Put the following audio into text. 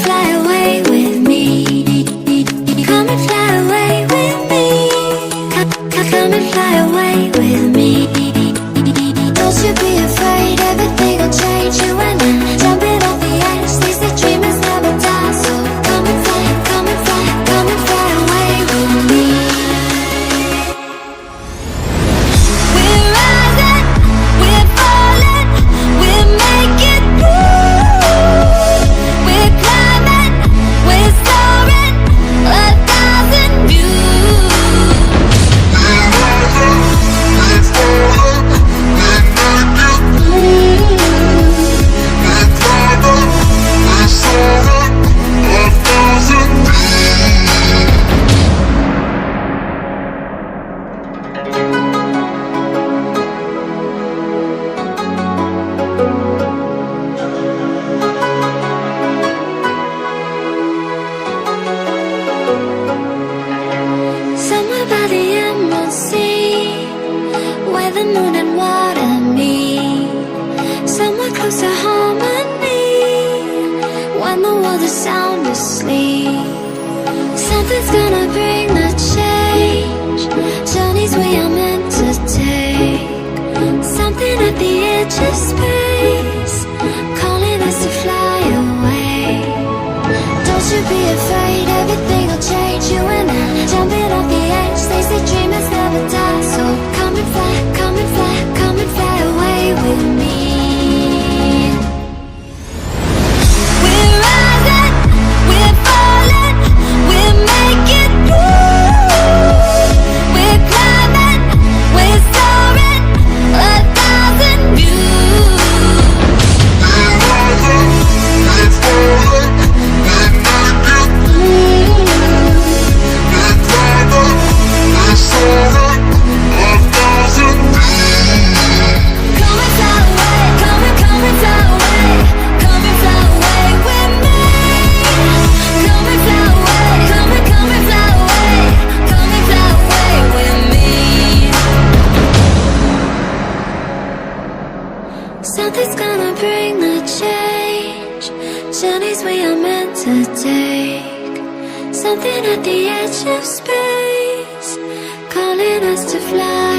fly away with me. Come and fly away with me. Come and fly away with me. Don't you be afraid, everything will change. You and I, jumping off the edge. They say dreamers never die. So come and fly, come and fly, come and fly away with me. We're rising, we're falling, we're making moves. We're climbing, we're soaring, 1,000 views. Somewhere by the emerald sea, where the moon and water meet. Somewhere close to harmony, when the world is sound asleep. Something's gonna bring the change, journeys we are meant to take. Something at the edge of space, calling us to fly away. Don't you be afraid, everything will change. You and I, jumping off the edge. They say dreamers never die. So come and fly, come and fly, come and fly away with me. We're rising, we're falling, we're making moves. We're climbing, we're soaring, 1,000 views. Something's gonna bring the change, journeys we are meant to take. Something at the edge of space, calling us to fly